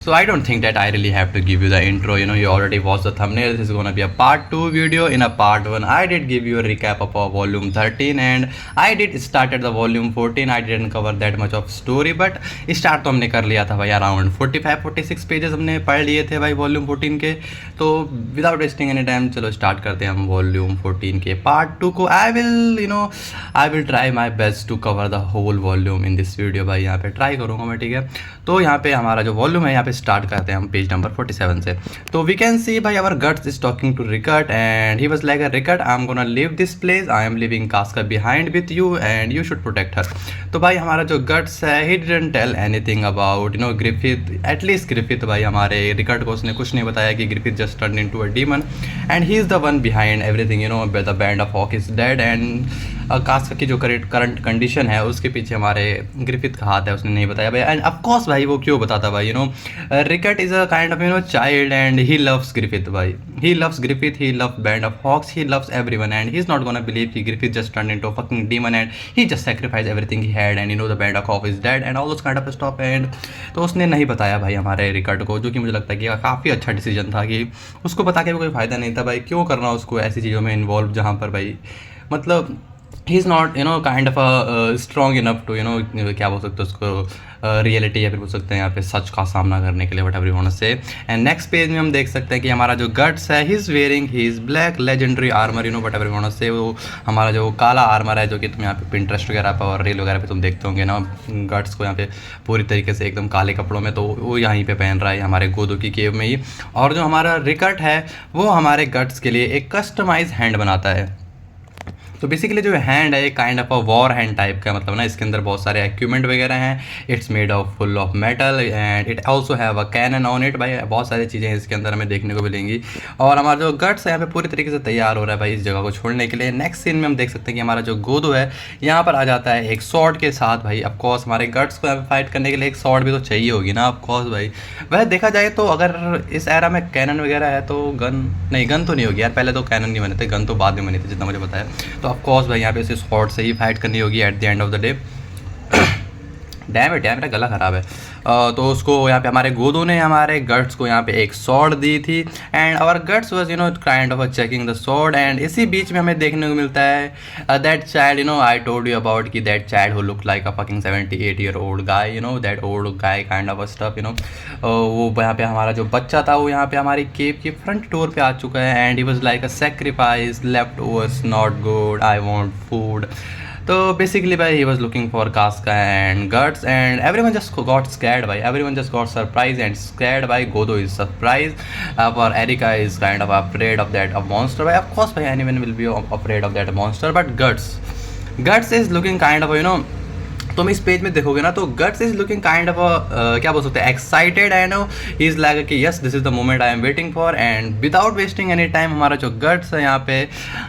So I don't think that I really have to give you the intro. You already watched the thumbnail. This is gonna be a part 2 video. In a part 1, I did give you a recap of our volume 13 and I did started the volume 14. I didn't cover that much of story, but start तो हमने कर लिया था भाई, around 45-46 pages हमने पढ़ लिए थे भाई वॉल्यूम 14 के। तो विदाउट वेस्टिंग एनी टाइम चलो स्टार्ट करते हैं हम वॉल्यूम 14 के पार्ट 2 को। I will try my best to cover the whole volume in this video भाई, यहाँ पे ट्राई करूँगा मैं, ठीक है। तो यहाँ पे हमारा जो वॉल्यूम है यहाँ पे स्टार्ट करते हैं हम पेज नंबर 47 से। तो वी कैन सी भाई our Guts is talking to Rickert and he was like a Rickert, I am gonna leave this place, I am leaving Casca behind with you and you should protect her. तो भाई हमारा जो Guts है he didn't tell anything about Griffith, at least Griffith भाई हमारे Rickert को उसने कुछ नहीं बताया कि Griffith just turn into a demon and he is the one behind everything, the band of hawk is dead and Casca की जो करंट कंडीशन है उसके पीछे हमारे ग्रिफिथ का हाथ है, उसने नहीं बताया भाई। एंड ऑफकोर्स भाई वो क्यों बताता भाई, Rickert is a kind of child and he loves Griffith भाई, he loves Griffith, he loves band of hawks, he loves everyone and he is not gonna believe कि Griffith just turn into a fucking demon and he just sacrifice everything he had and the band of hawk is dead and all those kind of stuff. And तो उसने नहीं बताया भाई हमारे Rickert को, जो कि मुझे लगता है कि काफ़ी अच्छा डिसीजन था कि उसको बता के कोई फ़ायदा नहीं था भाई, क्यों करना उसको ऐसी चीज़ों में इन्वॉल्व जहाँ पर भाई मतलब he is not kind of a strong enough to क्या बोल सकते हैं उसको रियलिटी या फिर बोल सकते हैं यहाँ पे सच का सामना करने के लिए, what every want say. And next page में हम देख सकते हैं कि हमारा जो गट्स है he is wearing his black legendary armour, what every want say, वो हमारा जो काला आर्मर है जो कि तुम यहाँ पे पिंटरेस्ट वगैरह पर और रील वगैरह पे तुम देखते होंगे ना, गट्स को यहाँ पे पूरी तरीके से एकदम काले कपड़ों में, तो वो यहीं पे पहन रहा है हमारे गोदो की केव में ही। और जो हमारा रिकट है वो हमारे गट्स के लिए एक कस्टमाइज हैंड बनाता है। तो बेसिकली जो हैंड है एक kind of a war hand type का, मतलब ना इसके अंदर बहुत सारे इक्विपमेंट वगैरह हैं, it's made of full of metal and it also have a cannon on it भाई, बहुत सारी चीज़ें इसके अंदर हमें देखने को मिलेंगी। और हमारा जो गट्स है यहाँ पे पूरी तरीके से तैयार हो रहा है भाई इस जगह को छोड़ने के लिए। नेक्स्ट सीन में हम देख सकते हैं कि हमारा जो गोदो है यहाँ पर आ जाता है एक स्वॉर्ड के साथ भाई। ऑफकोर्स हमारे गट्स को यहाँ पे फाइट करने के लिए एक स्वॉर्ड भी तो चाहिए होगी ना ऑफकोर्स भाई। वह देखा जाए तो अगर इस एरा में कैनन वगैरह है तो गन तो नहीं होगी यार, पहले तो कैनन नहीं बने थे, गन तो बाद में बनी थी जितना मुझे पता है। तो ऑफकोर्स भाई यहाँ पे इस स्वॉर्ड से ही फाइट करनी होगी eight the end of the day. Damn it यार मेरा गला ख़राब है। तो उसको यहाँ पे हमारे गोदो ने हमारे गट्स को यहाँ पे एक स्वॉर्ड दी थी and our Guts was kind of checking the sword and इसी बीच में हमें देखने को मिलता है that child I told you about कि that child who look like a fucking 78-year-old guy, that old guy kind of stuff, वो यहाँ पे हमारा जो बच्चा था वो यहाँ पे हमारी केव की फ्रंट डोर पे आ चुका है and he was like a sacrifice leftovers not good, I want food. तो बेसिकली भाई he was looking for Casca and Guts and everyone just got scared भाई, everyone just got surprise and scared भाई। Godo is surprise और Erika is kind of afraid of that monster भाई। Of course भाई anyone will be afraid of that monster, but Guts is looking kind of तुम इस page में देखोगे ना तो Guts is looking kind of क्या बोल सकते हैं excited and he is like कि yes this is the moment I am waiting for and without wasting any time हमारा जो गट्स है यहाँ पे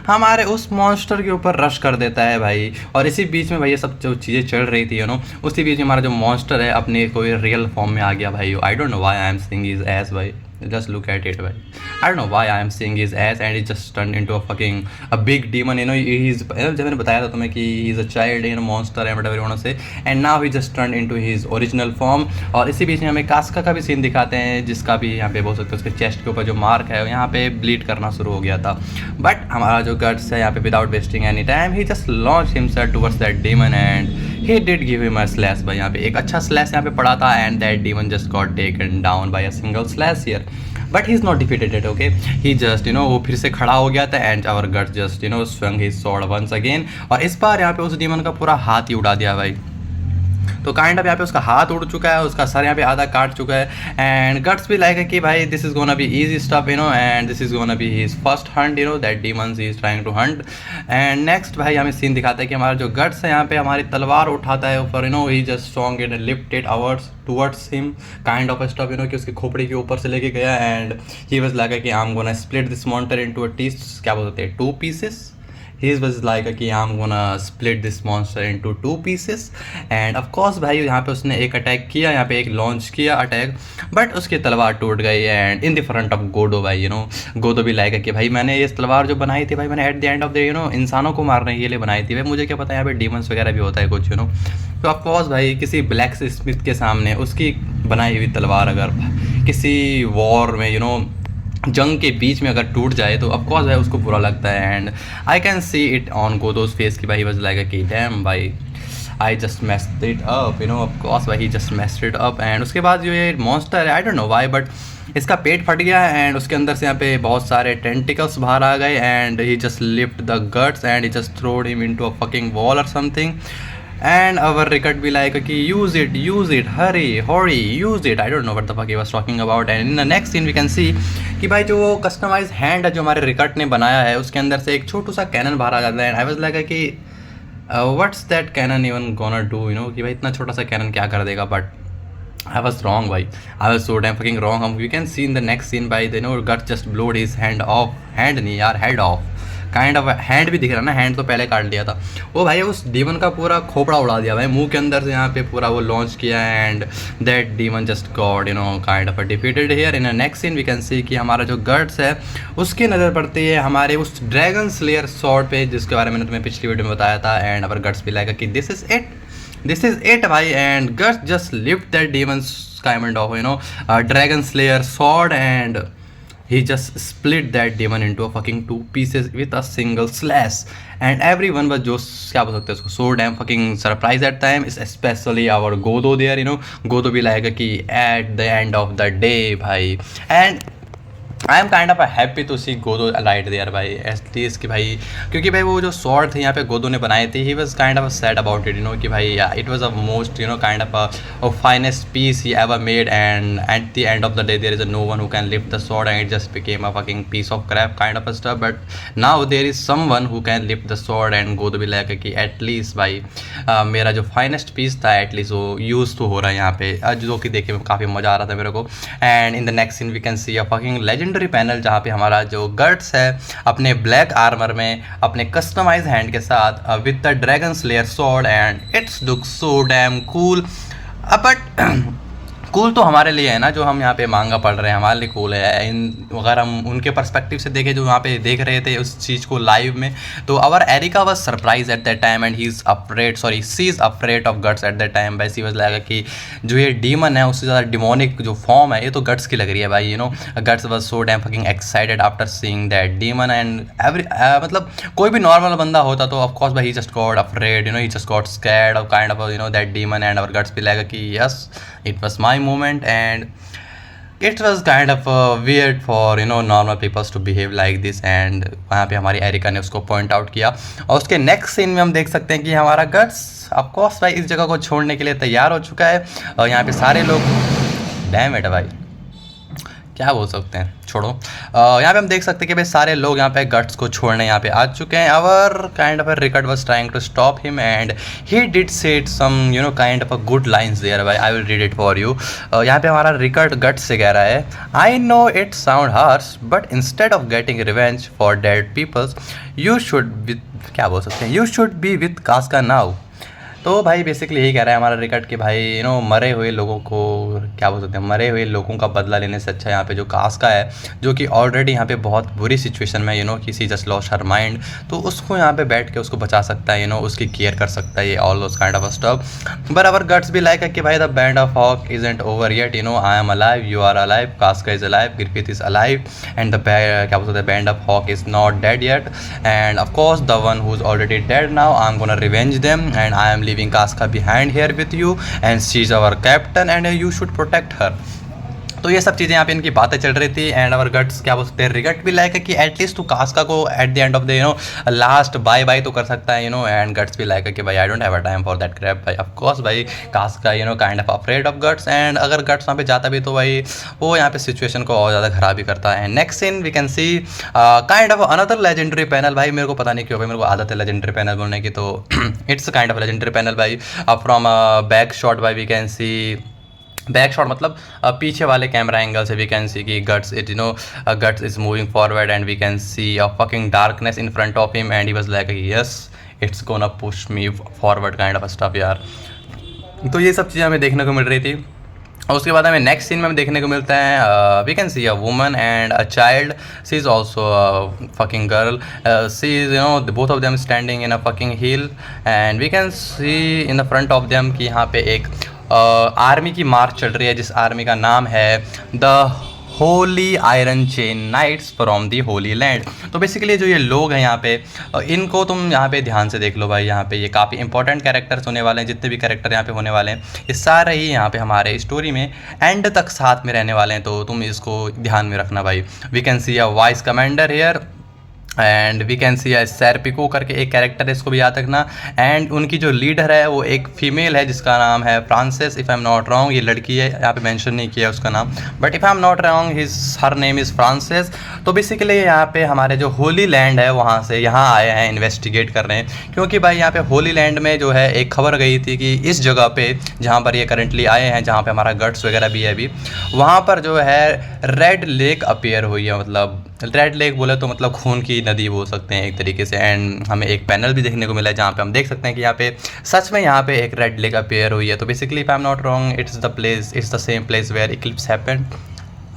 हमारे उस मॉन्स्टर के ऊपर रश कर देता है भाई। और इसी बीच में भाई ये सब जो चीज़ें चल रही थी उसी बीच में हमारा जो मॉन्स्टर है अपने कोई रियल फॉर्म में आ गया भाई। I don't know why I am seeing his ass भाई, just look at it भाई, I don't know why I am seeing his ass and he just turned into a fucking a big demon, he's जब मैंने बताया था तुम्हें कि he is a child monster and whatever you want to say and now he just turned into his original form। और इसी बीच में हमें कास्का का भी सीन दिखाते हैं जिसका भी यहाँ पे बोल सकते हैं उसके चेस्ट के ऊपर जो मार्क है यहाँ पे ब्लीड करना शुरू हो गया था। बट हमारा जो गट्स है यहाँ पे without wasting any time he just launch himself towards that demon and he did give him a slash भाई, यहाँ पे एक अच्छा स्लैश यहाँ पे पड़ा था and that demon just got taken down by a single slash here. But he is not defeated it, okay, he just वो फिर से खड़ा हो गया था and our Guts just swung his sword once again और इस बार यहाँ पे उस डीमन का पूरा हाथ ही उड़ा दिया भाई। तो काइंड ऑफ यहाँ पे उसका हाथ उड़ चुका है, उसका सर यहाँ पे आधा काट चुका है एंड गट्स भी लाइक कि भाई this is gonna be easy stuff and this is gonna be his first hunt that demons he is trying to hunt. And next भाई हमें सीन दिखाता है कि हमारा जो गट्स है यहाँ पे हमारी तलवार उठाता है ऊपर he just strong and lift it towards him kind of stuff कि उसकी खोपड़ी के ऊपर से लेके गया एंड ही वाज लाइक कि I am gonna split this monster into a क्या बोलते हैं 2 pieces। He was like कि I'm gonna split this monster into 2 pieces and of course भाई यहाँ पे उसने एक अटैक किया, यहाँ पे एक लॉन्च किया अटैक बट उसकी तलवार टूट गई and in the front of गोदो भाई गोदो भी लाइक कि भाई मैंने ये तलवार जो बनाई थी भाई मैंने eight the end of the इंसानों को मारने के लिए बनाई थी भाई, मुझे क्या पता यहाँ पे डीमंस वगैरह भी होता है कुछ तो ऑफकोर्स भाई किसी ब्लैक स्मिथ के सामने उसकी बनाई हुई तलवार अगर किसी वॉर में जंग के बीच में अगर टूट जाए तो ऑफकोर्स भाई उसको बुरा लगता है। And I can see it on Godo's face कि भाई वाज लाइक कि डैम भाई I just messed it up, of course भाई he just messed it up. And उसके बाद जो ये मॉन्स्टर है, I don't know why, but इसका पेट फट गया एंड उसके अंदर से यहाँ पे बहुत सारे टेंटिकल्स बाहर आ गए and he just lift the guts and he just थ्रोड him into a fucking wall और something. And our Rickard be like, okay, use it, hurry, use it. I don't know what the fuck he was talking about. And in the next scene we can see कि भाई जो customise hand है जो हमारे रिकट ने बनाया है उसके अंदर से एक छोटू सा कैनन बाहर आ जाता है। एंड आई वाज लाइक कि what's that cannon even gonna do, कि भाई इतना छोटा सा कैनन क्या कर देगा। बट I was wrong, भाई, I was so damn fucking wrong. We can see in the next scene by Gut just blowed his hand off, hand नहीं यार, head off, kind of hand भी दिख रहा ना, हैंड तो पहले काट लिया था वो भाई। उस डीमन का पूरा खोपड़ा उड़ा दिया भाई, मुंह के अंदर से यहाँ पे पूरा वो लॉन्च किया and that demon just got kind of defeated here. In next scene we can see कि हमारा जो गट्स है उसकी नज़र पड़ती है हमारे उस ड्रैगन स्लेयर स्वॉर्ड पे जिसके बारे में मैंने तुम्हें पिछली वीडियो में बताया था। एंड अवर गट्स भी लाइक कि दिस इज इट भाई। And Guts just lift that demons kind of dragon slayer sword and he just split that demon into a fucking 2 pieces with a single slash and everyone was just क्या बोल सकते हैं उसको, so damn fucking surprised at time, especially our Godo there, Godo भी लाएगा कि at the end of the day भाई। and I am kind of happy to see Godo light there भाई, एटलीस्ट कि भाई, क्योंकि भाई वो जो स्वॉर्ड थे यहाँ पे गोदो ने बनाए थे, he was kind of sad about it, कि भाई it was a most kind of finest piece he ever made and at the end of the day there is no one who can lift the sword and it just became a fucking piece of crap kind of stuff. But now there is someone who can lift the sword and Godo भी like कि at least भाई मेरा जो finest piece था at least वो use तो हो रहा है यहाँ पे, जो कि देखने में काफ़ी मज़ा आ रहा था मेरे को। And in the next scene we can see a fucking legendary panel जहाँ पे हमारा जो गट्स है अपने ब्लैक आर्मर में अपने कस्टमाइज हैंड के साथ with the dragon slayer sword and it's look so damn cool. But cool तो हमारे लिए है ना, जो हम यहाँ पे मांगा पढ़ रहे हैं हमारे लिए कूल है। अगर हम उनके पर्सपेक्टिव से देखें जो वहाँ पे देख रहे थे उस चीज़ को लाइव में, तो our Erica was surprise at that time and he is afraid, sorry she is afraid of Guts at that time. वैसे वाज लगा कि जो ये डीमन है उससे ज़्यादा डिमोनिक जो फॉर्म है ये तो गट्स की लग रही है भाई। Guts was so damn fucking excited after seeing that demon and every मतलब कोई भी नॉर्मल बंदा होता तो ऑफकोर्स भाई he just got afraid, he just got scared of kind of that demon. And our guts भी लगा कि yes it was my moment and it was kind of weird for normal people to behave like this। and वहाँ पे हमारी areca ने उसको point out किया। और उसके नेक्स्ट सीन में हम देख सकते हैं कि हमारा गट्स ऑफकोर्स भाई इस जगह को छोड़ने के लिए तैयार हो चुका है और यहाँ पे सारे लोग डैम इट भाई क्या बोल सकते हैं, छोड़ो। यहाँ पे हम देख सकते हैं कि भाई सारे लोग यहाँ पे गट्स को छोड़ने यहाँ पे आ चुके हैं। Our kind of Rickert was trying to stop him and he did said some kind of a good lines there भाई, I will read it for you. यहाँ पे हमारा रिकट गट्स से कह रहा है, I know it sound harsh but instead of getting revenge for dead peoples you should with, क्या बोल सकते हैं, you should be with Casca now. तो भाई बेसिकली यही कह रहा है हमारा रिकट कि भाई मरे हुए लोगों को, क्या बोल सकते हैं, मरे हुए लोगों का बदला लेने से अच्छा यहाँ पे जो कास्का है जो कि ऑलरेडी यहाँ पे बहुत बुरी सिचुएशन में किसी जस्ट लॉस्ट हर माइंड, तो उसको यहाँ पे बैठ के उसको बचा सकता है, उसकी केयर कर सकता है, ये all those kind of stuff. But our guts भी लाइक कि भाई the band of hawk isn't over yet, I am alive, you are alive, Casca is alive, Griffith is alive and the क्या बोल सकते हैं band of hawk is not dead yet and of course the one who is already dead now I am gonna revenge them and I am leaving Casca behind here with you and she is our captain and you should protect her। तो ये सब चीज़ें यहाँ पे इनकी बातें चल रही थी। एंड अवर गट्स क्या बोल सकते हैं, रिगट भी लाइक है कि एटलीस्ट तू कास्का को at the end of the last bye bye तो कर सकता है एंड गट्स भी लाइक है कि भाई I don't have a time for that crap भाई। ऑफ कोर्स भाई Casca kind of afraid of guts and अगर गट्स वहाँ पे जाता भी तो भाई वो यहाँ पे सिचुएशन को और ज़्यादा खराब ही करता है। Next scene we can see kind of another legendary panel भाई, मेरे को पता नहीं क्यों भाई मेरे को आदत है लेजेंडरी पैनल बोलने की, तो it's kind of legendary panel भाई फ्रॉम बैक शॉट भाई। We can see back shot मतलब पीछे वाले कैमरा एंगल से वी कैन सी कि Guts it Guts is moving forward and we can see a fucking darkness in front of him and he was like yes it's gonna push me forward kind of stuff यार। तो ये सब चीज़ें हमें देखने को मिल रही थी। और उसके बाद हमें नेक्स्ट सीन में हमें देखने को मिलता है we can see a woman and a child, she is also fucking girl, she is both of them standing in a fucking hill and we can see in the front of them कि यहाँ पे एक army की मार्च चल रही है, जिस army का नाम है the holy iron chain knights from the holy land. तो बेसिकली जो ये लोग हैं यहाँ पे, इनको तुम यहाँ पे ध्यान से देख लो भाई, यहाँ पे ये काफ़ी इंपॉर्टेंट कैरेक्टर्स होने वाले हैं। जितने भी कैरेक्टर यहाँ पे होने वाले हैं ये सारे ही यहाँ पे हमारे स्टोरी में एंड तक साथ में रहने वाले हैं, तो तुम इसको ध्यान में रखना भाई। We can see a vice commander here and we can see Serpico करके एक कैरेक्टर है, इसको भी याद रखना। एंड उनकी जो लीडर है वो एक फीमेल है जिसका नाम है Francis, if I am not wrong. ये लड़की है, यहाँ पे मेंशन नहीं किया उसका नाम, but if I am not wrong her name is Francis. तो बेसिकली यहाँ पे हमारे जो होली लैंड है वहाँ से यहाँ आए हैं इन्वेस्टिगेट कर रहे हैं, क्योंकि भाई यहाँ पे होली लैंड में जो है एक खबर गई थी कि इस जगह पे जहाँ पर ये करेंटली आए हैं, जहाँ पे हमारा गट्स वगैरह भी है अभी, वहाँ पर जो है रेड लेक अपीयर हुई है। मतलब रेड लेक बोले तो मतलब खून की नदी बोल सकते हैं एक तरीके से। एंड हमें एक पैनल भी देखने को मिला है जहाँ पे हम देख सकते हैं कि यहाँ पे सच में यहाँ पे एक रेड लेक अपीयर हुई है। तो basically if I am not wrong it's the same place where eclipse happened.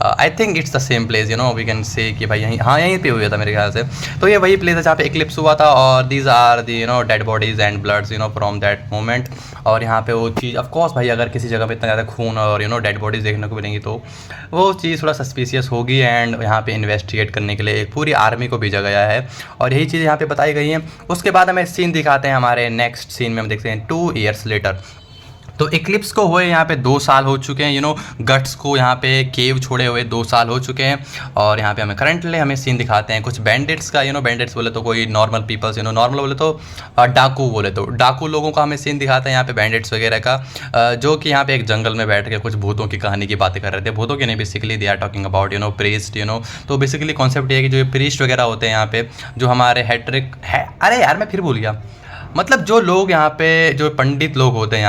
I think it's the same place, you know we can say कि भाई यहीं, हाँ यहीं पे हुआ था मेरे ख्याल से। तो ये वही प्लेस है जहाँ पे इक्लिप्स हुआ था, और these are the you know dead bodies and bloods you know from that moment. और यहाँ पे वो चीज़ ऑफ कोर्स भाई, अगर किसी जगह पे इतना ज़्यादा खून और यू नो डेड बॉडीज़ देखने को मिलेंगी तो वो चीज़ थोड़ा सस्पिशियस होगी। एंड यहाँ पे इन्वेस्टिगेट करने के लिए एक पूरी आर्मी को भेजा गया है, और यही चीज़ यहाँ पे बताई गई है। उसके बाद हमें सीन दिखाते हैं, हमारे नेक्स्ट सीन में हम देखते हैं 2 years लेटर। तो इक्लिप्स को हुए यहाँ पे 2 साल हो चुके हैं, यू नो गट्स को यहाँ पे केव छोड़े हुए 2 साल हो चुके हैं। और यहाँ पे हमें करंटली हमें सीन दिखाते हैं कुछ बैंडिट्स का, यू नो बैंडिट्स बोले तो कोई normal peoples, you know normal बोले तो डाकू, बोले तो डाकू लोगों का हमें सीन दिखाते हैं यहाँ पे बैंडिट्स वगैरह का, जो कि यहाँ पे एक जंगल में बैठ के कुछ भूतों की कहानी की बातें कर रहे थे। भूतों की नहीं, basically they are talking about you know priest, you know. तो बेसिकली कॉन्सेप्ट ये है कि जो प्रीस्ट वगैरह होते हैं यहाँ पे, जो हमारे हैट्रिक है, अरे यार मैं फिर भूल गया, मतलब जो लोग यहाँ पे जो पंडित लोग होते हैं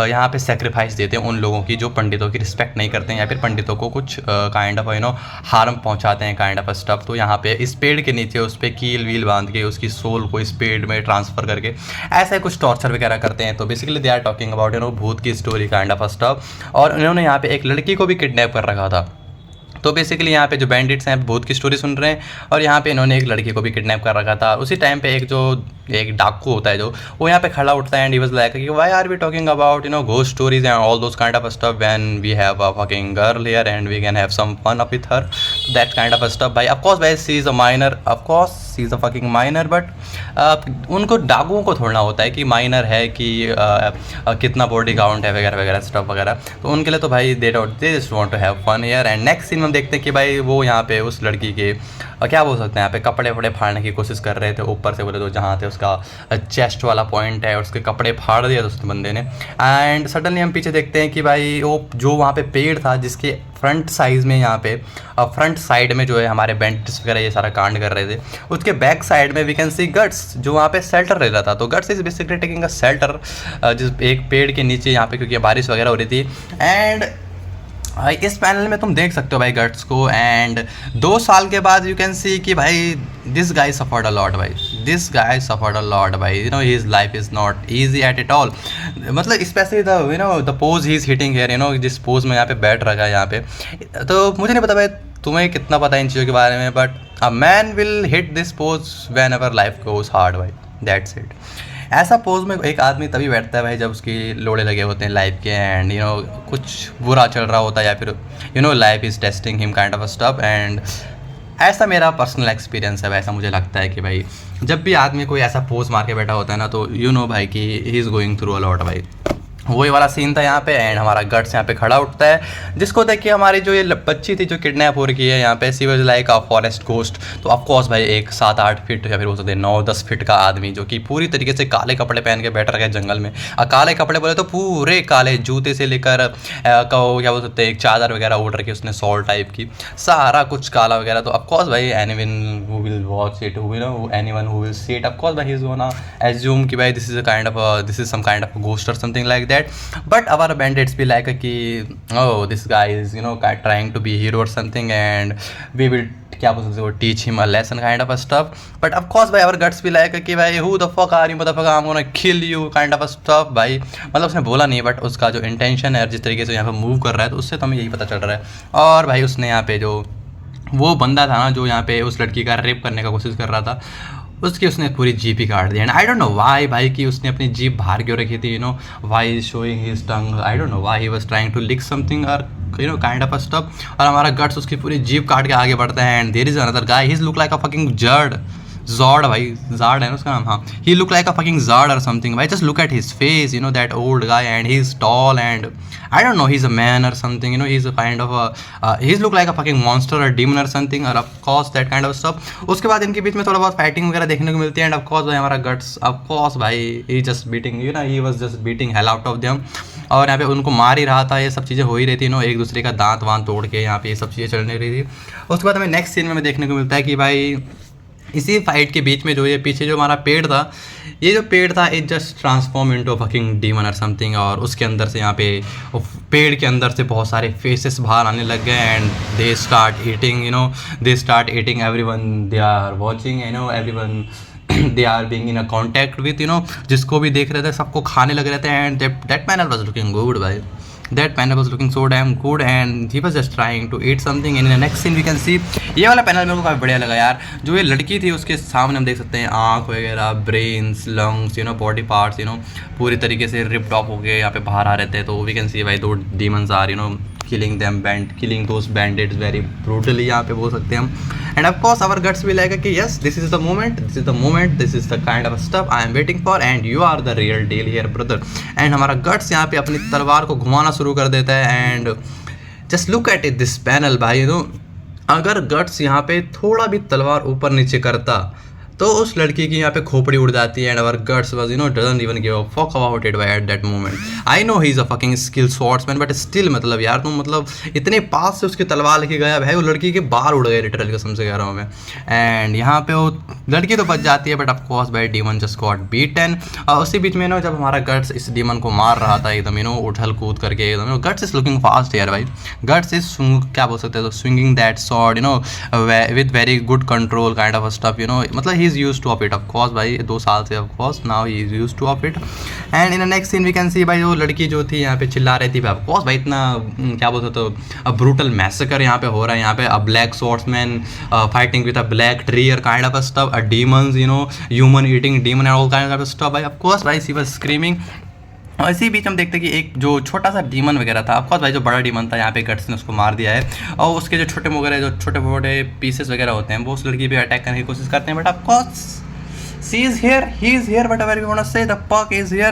यहाँ पे सेक्रीफाइस देते हैं उन लोगों की जो पंडितों की रिस्पेक्ट नहीं करते हैं, या फिर पंडितों को कुछ kind of you no harm पहुँचाते हैं, काइंड ऑफ स्टफ। तो यहाँ पे इस पेड़ के नीचे उस पर कील वील बांध के उसकी सोल को इस पेड़ में ट्रांसफ़र करके ऐसा कुछ टॉर्चर वगैरह करते हैं। तो basically they are talking about you know भूत की स्टोरी काइंड ऑफ स्टफ। और उन्होंने यहाँ पे एक लड़की को भी किडनैप कर रखा था। तो बेसिकली यहाँ पे जो बैंडिट्स हैं भूत की स्टोरी सुन रहे हैं, और यहाँ पे इन्होंने एक लड़की को भी किडनैप कर रखा था। उसी टाइम पे एक डाकू होता है जो वो यहाँ पे खड़ा उठता है, एंड ही वाज लाइक कि why are we talking about you know ghost stories and all those kind of stuff when we have a fucking girl here and we can have some fun up with her, that kind of stuff. भाई of course भाई she is a minor, of course she is a fucking minor, but उनको डाकुओं को थोड़ना होता है कि minor है कि कितना बॉडी काउंट है वगैरह वगैरह स्टफ वगैरह। तो उनके लिए तो भाई they just want to have fun here. And next scene में हम देखते हैं कि भाई वो यहाँ पे उस लड़की के क्या बोल सकते हैं, यहाँ पे कपड़े वपड़े फाड़ने की कोशिश कर रहे थे ऊपर से, बोले तो जहाँ थे उसका चेस्ट वाला पॉइंट है, उसके कपड़े फाड़ दिए उस बंदे ने। एंड सडनली हम पीछे देखते हैं कि भाई वो जो वहाँ पे पेड़ था जिसके फ्रंट साइज में यहाँ पे फ्रंट साइड में जो है हमारे बैंडिट्स वगैरह ये सारा कांड कर रहे थे, उसके बैक साइड में वी कैन सी गट्स जो वहाँ पे शेल्टर ले रहा था। तो Guts is basically taking a shelter जिस एक पेड़ के नीचे यहाँ पे, क्योंकि बारिश वगैरह हो रही थी। एंड इस पैनल में तुम देख सकते हो भाई गट्स को। एंड 2 साल के बाद यू कैन सी कि भाई this guy suffered a lot भाई, this guy suffered a lot भाई, you know his life is not easy at it all. मतलब specially the you know the pose he is hitting here, you know जिस pose में यहाँ पे बैठ रखा है यहाँ पे। तो मुझे नहीं पता भाई तुम्हें कितना पता है इन चीज़ों के बारे में, but a man will hit this pose when ever life goes hard भाई, दैट्स इट। ऐसा पोज में एक आदमी तभी बैठता है भाई जब उसकी लोड़े लगे होते हैं लाइफ के, एंड यू नो कुछ बुरा चल रहा होता है, या फिर you know life is testing him kind of stuff. And ऐसा मेरा पर्सनल एक्सपीरियंस है, वैसा मुझे लगता है कि भाई जब भी आदमी कोई ऐसा पोज मार के बैठा होता है ना, तो यू नो भाई कि he is going through a lot भाई। वही वाला सीन था यहाँ पे। एंड हमारा गट्स यहाँ पे खड़ा उठता है, जिसको देख के हमारी जो ये बच्ची थी जो किडनैप हो रही है यहाँ पे, सी was like a forest ghost. तो ऑफकोर्स भाई एक 7-8 फीट या फिर हो सकते हैं 9-10 फीट का आदमी जो कि पूरी तरीके से काले कपड़े पहन के बैठ रखा है जंगल में। काले कपड़े बोले तो पूरे काले, जूते से लेकर क्या बोल सकते हैं एक चादर वगैरह ओढ़ रखी उसने सॉल टाइप की, सारा कुछ काला वगैरह। तो ऑफकोर्स भाई anyone who will watch it, who know anyone who will see it, of course भाई ही इज गोना एज्यूम कि भाई this is some kind of ghost और something like that. But our bandits be like कि oh this guy is you know trying to be hero or something and we will क्या बोल सकते हो teach him a lesson kind of a stuff. But of course भाई our guts be like कि भाई who the fuck are you motherfucker, I'm gonna kill you kind of a stuff भाई। मतलब उसने बोला नहीं, बट उसका जो इंटेंशन है जिस तरीके से यहाँ पे मूव कर रहा है तो उससे तो हमें यही पता चल रहा है। और भाई उसने यहाँ पे जो वो बंदा था ना जो यहाँ पे उस लड़की का रेप करने का कोशिश कर रहा था, उसकी उसने पूरी जीप ही काट दी। And I don't know why भाई कि उसने अपनी जीप बाहर क्यों रखी थी, why is showing his tongue, I don't know why he was trying to lick something और काइंड ऑफ अ स्टफ। और हमारा गट्स उसकी पूरी जीप काट के आगे बढ़ता है। And there is another guy, he look like a fucking Zodd, Zodd भाई, जार्ड है ना उसका नाम, हाँ, he look like a fucking Zodd और समथिंग भाई, just look at his face, that old guy and he is tall and I don't know he is a man और something, he is a kind of he look like a fucking monster और demon और something और of course that kind of stuff. उसके बाद इनके बीच में थोड़ा बहुत फाइटिंग वगैरह देखने को मिलती है। एंड ऑफ कोर्स भाई हमारा गट्स ऑफ कोर्स भाई he just beating he was just beating hell out of them, और यहाँ पे उनको मार ही रहा था, ये सब चीज़ें हो ही रही थी, एक दूसरे का दांत वांत तोड़ के यहाँ पे ये सब चीज़ें चलने रही थी। उसके बाद हमें नेक्स्ट सीन में देखने को मिलता है कि भाई इसी फाइट के बीच में जो ये पीछे जो हमारा पेड़ था, ये जो पेड़ था it just transform into fucking demon और समथिंग, और उसके अंदर से यहाँ पे पेड़ के अंदर से बहुत सारे फेसेस बाहर आने लग गए। And they start eating everyone, they are watching, everyone they are being in a contact with, जिसको भी देख रहे थे सबको खाने लग रहे थे। And that panel was looking good भाई, that panel was looking so damn good and he was just trying to eat something. and in the next scene we can see, ये वाला पैनल मेरे को काफ़ी बढ़िया लगा यार। जो ये लड़की थी उसके सामने हम देख सकते हैं आँख वगैरह, ब्रेन्स, लंग्स, बॉडी पार्ट्स, पूरी तरीके से रिप्ड ऑफ हो गए यहाँ पे बाहर आ रहे थे। तो वी कैन सी भाई दो demons are killing those bandits very brutally, यहाँ पे बोल सकते हैं हम। And of course our guts भी लाइक कि yes this is the moment, this is the kind of stuff I am waiting for and you are the real deal here brother. And हमारा Guts यहाँ पे अपनी तलवार को घुमाना शुरू कर देता है। And just look at it this panel भाई, अगर गट्स यहाँ पे थोड़ा भी तलवार ऊपर नीचे करता तो उस लड़की की यहाँ पे खोपड़ी उड़ जाती है। And our guts was doesn't even give a fuck about it at that moment. I know he is a fucking skill swordsman but still मतलब यार तुम इतने पास से उसकी तलवार लेके गया भाई, वो लड़की के बाल उड़ गए लिटरली, कसम से कह रहा हूँ मैं। एंड यहाँ पे वो लड़की तो बच जाती है बट ऑफ कोर्स भाई डीमन जस्ट गॉट बीटन। और उसी बीच में जब हमारा गट्स इस डीमन को मार रहा था एकदम उछल कूद करके एकदम, गट्स इज लुकिंग फास्ट यार भाई, गट्स इज क्या बोल सकते हैं, swinging that sword with very good control kind of stuff, मतलब he is used to of it of course भाई, 2 साल से of course now he is used to of it. And in the next scene we can see भाई वो लड़की जो थी यहाँ पे चिल्ला रही थी भाई, ऑफ कोर्स भाई इतना क्या बोलते तो ब्रूटल मैसेकर यहाँ पे हो रहा है, यहाँ पे a black swordsman fighting with a black tree और kind of stuff, a demons human eating demon and all kind of stuff भाई, ऑफ कोर्स भाई शी वाज स्क्रीमिंग। और इसी बीच हम देखते हैं कि एक जो छोटा सा डीमन वगैरह था, ऑफकोर्स भाई जो बड़ा डीमन था यहाँ पे गट्स ने उसको मार दिया है, और उसके जो छोटे मोटे पीसेस वगैरह होते हैं वो उस लड़की पे अटैक करने की कोशिश करते हैं। But of course she is here, he is here, whatever you want to say, the Puck is here.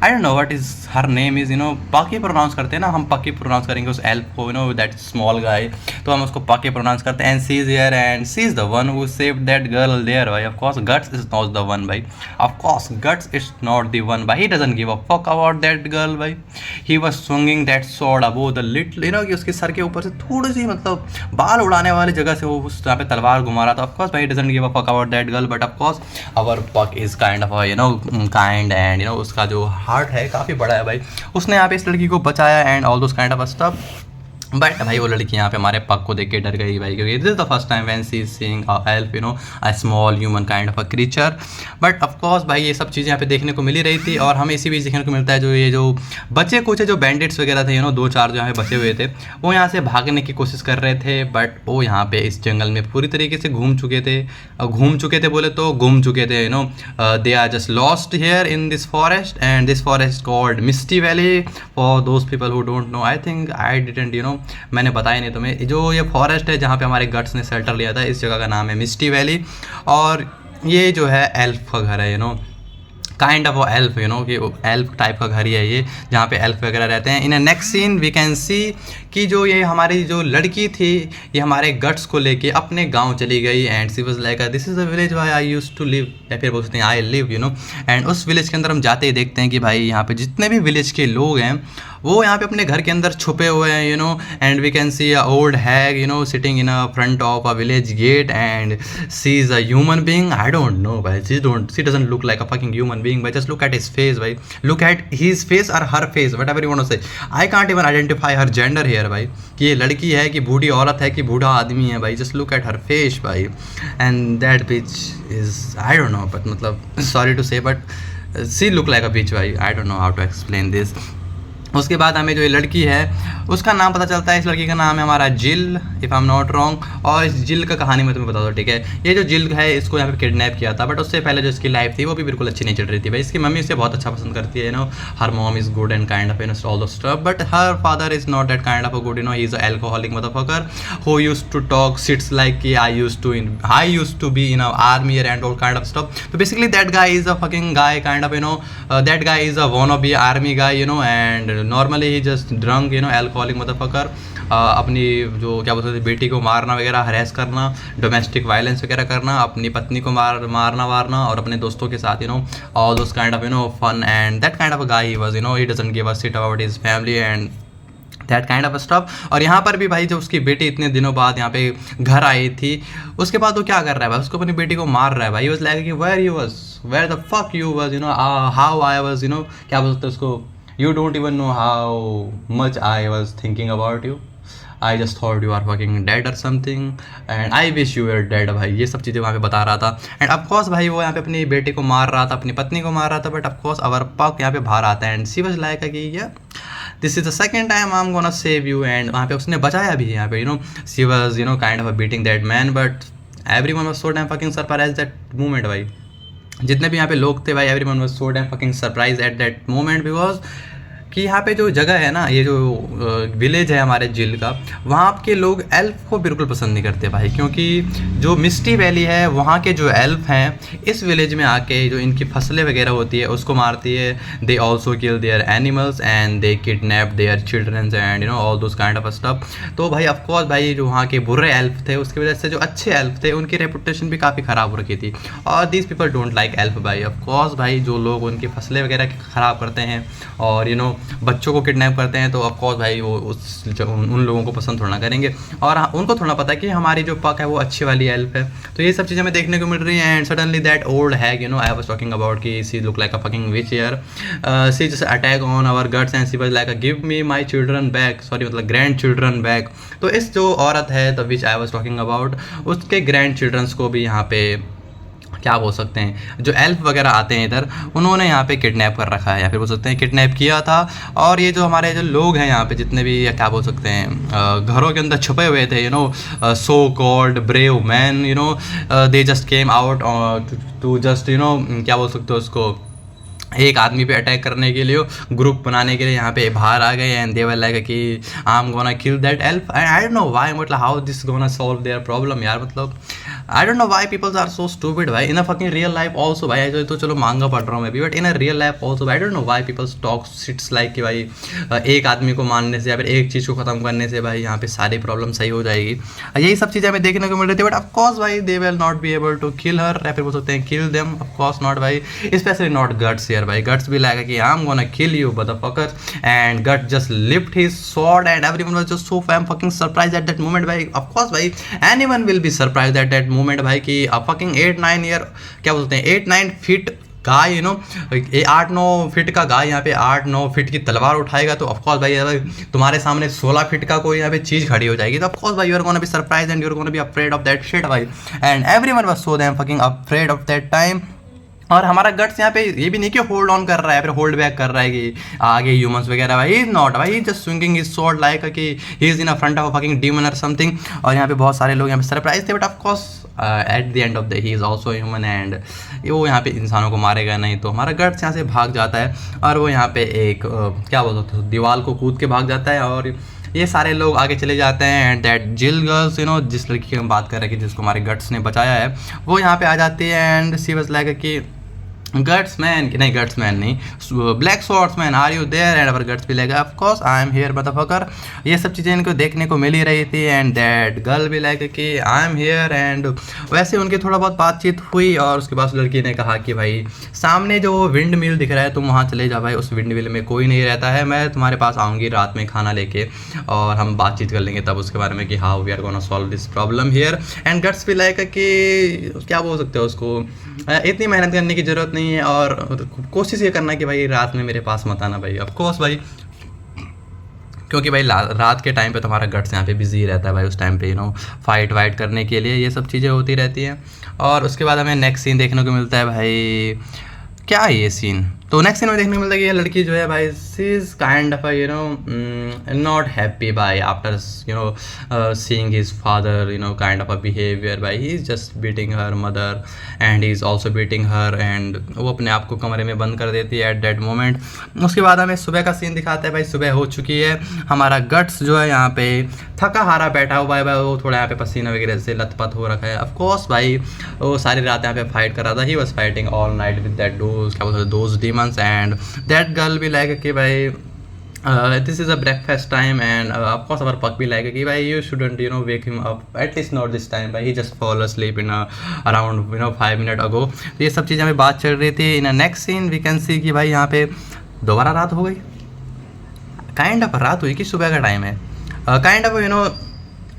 I don't know what is her name is, Pucky pronounce करते हैं ना हम, Pucky pronounce करेंगे उस elf को, that small guy, तो हम उसको Pucky pronounce करते हैं। and she is here and she is the one who saved that girl there भाई, of course Guts is not the one भाई, of course Guts is not the one भाई, he doesn't give a fuck about that girl भाई, he was swinging that sword above the little, कि उसके sir के ऊपर से थोड़ी सी मतलब बाल उड़ाने वाली जगह से वो उस यहाँ पे तलवार घुमा रहा था। of course भाई he doesn't give a fuck about that girl, but of course our Puck is kind of kind and उसका जो हार्ट है काफ़ी बड़ा है भाई, उसने यहाँ पे इस लड़की को बचाया and all those kind of stuff. But भाई वो लड़की यहाँ पे हमारे पग को देख के डर गई भाई, क्योंकि this is the first time when she is seeing a elf a small human kind of a creature. But of course भाई ये सब चीज़ें यहाँ पे देखने को मिली रही थी, और हमें इसी बीच देखने को मिलता है जो बचे कुछ जो बैंडिट्स वगैरह थे 2-4 जो यहाँ पे बचे हुए थे, वो यहाँ से भागने की कोशिश कर रहे थे। बट वो यहाँ पे इस जंगल में पूरी तरीके से घूम चुके थे बोले तो गुम चुके थे, they are just lost here in this forest, and this forest called misty valley for those people who don't know. I think I didn't मैंने बताया नहीं तुम्हें, जो ये फॉरेस्ट है जहाँ पे हमारे गट्स ने शेल्टर लिया था, इस जगह का नाम है मिस्टी वैली, और ये जो है एल्फ का घर है, काइंड ऑफ एल्फ कि एल्फ टाइप का घर ही है ये, जहाँ पे एल्फ वगैरह रहते हैं। In a next scene we can see कि जो ये हमारी जो लड़की थी ये हमारे गट्स को लेके अपने गांव चली गई, and she was like this is the village why I used to live, या फिर बोलते हैं आई लिव एंड उस विलेज के अंदर हम जाते ही देखते हैं कि भाई यहाँ पे जितने भी विलेज के लोग हैं वो यहाँ पे अपने घर के अंदर छुपे हुए हैं, and we can see a old hag sitting in a front of a village gate, and she is a human being. I don't know भाई, she doesn't look like a fucking human being भाई, just look at his face भाई, look at his face और her face, whatever you want to say. I can't even identify her gender here भाई, कि ये लड़की है कि बूढ़ी औरत है कि बूढ़ा आदमी है भाई, just look at her face भाई, and that bitch is I don't know, but मतलब sorry to say but she look like a bitch भाई, I don't know how to explain this. उसके बाद हमें जो ये लड़की है उसका नाम पता चलता है। इस लड़की का नाम है हमारा जिल, if I am not wrong. और इस जिल का कहानी मैं तुम्हें बता दूँ, ठीक है। ये जो जिल है इसको यहाँ पे किडनैप किया था, बट उससे पहले जो इसकी लाइफ थी वो भी बिल्कुल अच्छी नहीं चल रही थी भाई। इसकी मम्मी इसे बहुत अच्छा पसंद करती है, her mom is good and kind of all the stuff, but her father is not that kind of a good, he is a alcoholic motherfucker who used to talk shits like कि I used to be in army and all kind of stuff. तो basically that guy is a fucking guy kind of that guy is a wannabe army guy and normally he just drunk alcoholic motherfucker. अपनी जो क्या बोलते हैं बेटी को मारना वगैरह, हरेस करना, डोमेस्टिक वायलेंस वगैरह करना, अपनी पत्नी को मारना और अपने दोस्तों के साथ all those kind of fun and that kind of a guy he was, he doesn't give a shit about his family and that kind of stuff. और यहाँ पर भी भाई जब उसकी बेटी इतने दिनों बाद यहाँ पे घर आई थी, उसके बाद वो क्या कर रहा है भाई, उसको अपनी बेटी को मार रहा है भाई। Was like where the fuck you was, how I was, क्या बोलते हैं उसको, you don't even know how much I was thinking about you. I just thought you are fucking dead or something and I wish you were dead भाई। ये सब चीज़ें वहाँ पे बता रहा था। एंड ऑफकोर्स भाई वो यहाँ पे अपनी बेटे को मार रहा था, अपनी पत्नी को मार रहा था, बट ऑफकोर्स अवर पक यहाँ पे बाहर आता है एंड शी वाज लाइक कि this is the second time I am gonna save you. And वहाँ पे उसने बचाया भी यहाँ पे, she was kind of beating that man, but everyone was so damn fucking surprised that moment भाई। जितने भी यहाँ पे लोग थे भाई, everyone was so damn fucking surprise at that moment, because कि यहाँ पे जो जगह है ना, ये जो विलेज है हमारे जिल का, वहाँ के लोग एल्फ को बिल्कुल पसंद नहीं करते भाई, क्योंकि जो मिस्टी वैली है वहाँ के जो एल्फ हैं इस विलेज में आके जो इनकी फसलें वगैरह होती है उसको मारती है। They also kill their animals and they kidnap their childrens and all those kind of stuff. तो भाई ऑफकोर्स भाई जो वहाँ के बुरे एल्फ थे उसकी वजह से जो अच्छे एल्फ थे उनकी रेपुटेशन भी काफ़ी ख़राब हो रखी थी। और these people don't like elf भाई। ऑफकोर्स भाई जो लोग उनकी फसलें वगैरह ख़राब करते हैं और बच्चों को किडनैप करते हैं, तो ऑफकोर्स भाई वो उन लोगों को पसंद थोड़ा करेंगे। और उनको थोड़ा पता है कि हमारी जो पक है वो अच्छी वाली एल्फ है। तो ये सब चीज़ें हमें देखने को मिल रही हैं। And suddenly that old hag, I was talking about कि she look like a fucking witch here, she just attack on our Guts and she was like give me my children back, sorry मतलब grand children back. तो इस जो औरत है the witch I was talking about, उसके grand childrens को भी यहाँ पे क्या बोल सकते हैं, जो एल्फ वगैरह आते हैं इधर, उन्होंने यहाँ पे किडनैप कर रखा है या फिर बोल सकते हैं किडनैप किया था। और ये जो हमारे जो लोग हैं यहाँ पे जितने भी, या क्या बोल सकते हैं, घरों के अंदर छुपे हुए थे, so called brave man, they just came out to just क्या बोल सकते हो उसको, एक आदमी पे अटैक करने के लिए, ग्रुप बनाने के लिए यहाँ पे बाहर आ गए। एंड दे वर लाइक कि I am gonna kill that elf and I don't know why, मतलब how this gonna solve their problem यार। मतलब I don't know why peoples are so stupid भाई in a fucking real life also भाई। तो चलो manga पढ़ रहा हूँ मैं भी, but in a real life also I don't know why peoples talk shits like कि भाई एक आदमी को मारने से या फिर एक चीज़ को ख़त्म करने से भाई यहाँ पे सारी प्रॉब्लम सही हो जाएगी। यही सब चीज़ें हमें देखने को मिल रही थी, बट ऑफकोर्स भाई they will not be able to kill her, या फिर बोल सकते हैं किल देम, ऑफकोर्स नॉट भाई। स्पेशली नॉट गट्स हियर भाई। गट्स भी लाइक कि I'm gonna kill you motherfucker, and Gut just lifted his sword and everyone was just so fucking surprised at that moment भाई। of course भाई anyone will be surprised at that moment भाई कि fucking 8-9 year क्या बोलते हैं 8-9 feet गाय 8-9 feet का गाय यहाँ पे 8-9 फीट की तलवार उठाएगा, तो ऑफकोर्स भाई तुम्हारे सामने 16 फीट का कोई यहाँ पे चीज़ खड़ी हो जाएगी, तो ऑफकोर्स भाई you are gonna be surprise and you are gonna be afraid of that shit भाई। And everyone was so damn fucking afraid of that time. और हमारा गट्स यहाँ पे ये भी नहीं कि होल्ड ऑन कर रहा है, फिर होल्ड बैक कर रहा है कि आगे ह्यूमंस वगैरह भाई, इज नॉट भाई, just swinging his sword like कि he is in a front of fucking demon और समथिंग। और यहाँ पे बहुत सारे लोग यहाँ पे सरप्राइज थे, but of course eight the end of the he is also human and वो यहाँ पे इंसानों को मारेगा नहीं। तो हमारा गट्स यहाँ से भाग जाता है और वो यहाँ पे एक क्या बोल सकते हो दीवार को कूद के भाग जाता है। और ये सारे लोग आगे चले जाते हैं एंड दैट जिल गर्ल्स जिस लड़की की हम बात कर रहे हैं कि जिसको हमारे गट्स ने बचाया है, वो यहाँ पे आ जाती है एंड सी वाज लाइक कि गट्समैन नहीं, गट्समैन नहीं, black swordsman are you there, and our guts भी like of course I am here motherfucker. ये सब चीज़ें इनको देखने को मिल ही रही थी एंड दैट गर्ल भी लाइक कि आई एम हियर। एंड वैसे उनकी थोड़ा बहुत बातचीत हुई और उसके बाद लड़की ने कहा कि भाई सामने जो विंड मिल दिख रहा है तुम वहाँ चले जाओ भाई, उस विंड मिल में कोई नहीं रहता है, मैं तुम्हारे पास आऊँगी रात में खाना लेके और हम बातचीत कर लेंगे तब उसके बारे में कि how we are gonna solve this problem here. And guts भी लाइक कि क्या बोल सकते हो उसको, इतनी मेहनत करने की ज़रूरत नहीं है और कोशिश ये करना कि भाई रात में मेरे पास मत आना भाई। ऑफ कोर्स भाई क्योंकि भाई रात के टाइम पे तुम्हारा गट्स यहाँ पे बिजी रहता है भाई, उस टाइम पे फाइट वाइट करने के लिए ये सब चीज़ें होती रहती हैं। और उसके बाद हमें नेक्स्ट सीन देखने को मिलता है भाई, क्या है ये सीन, तो नेक्स्ट सीन में देखने को मिलता है कि ये लड़की जो है भाई she is kind of you know not happy भाई after you know seeing his father you know kind of a behaviour भाई he is just beating her mother and he is also beating her and वो अपने आप को कमरे में बंद कर देती है एट दैट मोमेंट। उसके बाद हमें सुबह का सीन दिखाता है भाई, सुबह हो चुकी है, हमारा गट्स जो है यहाँ पे थका हारा बैठा हुआ है भाई, वो थोड़ा यहाँ पे पसीना वगैरह से लथपथ हो रखा है। ऑफ कोर्स भाई वो सारी रात यहाँ पे फाइट कर रहा था, he was fighting all night with that those demons and that girl भी लाइक कि भाई this is a breakfast time and of course our Puck be like कि भाई you shouldn't you know wake him up at least not this time भाई, he just fall asleep in around you know 5 minutes ago। तो ये सब चीज़ें हमें बात चल रही थी। In next scene we can see कि भाई यहाँ पे दोबारा रात हो गई, काइंड ऑफ रात हुई कि सुबह का टाइम है, काइंड ऑफ यू नो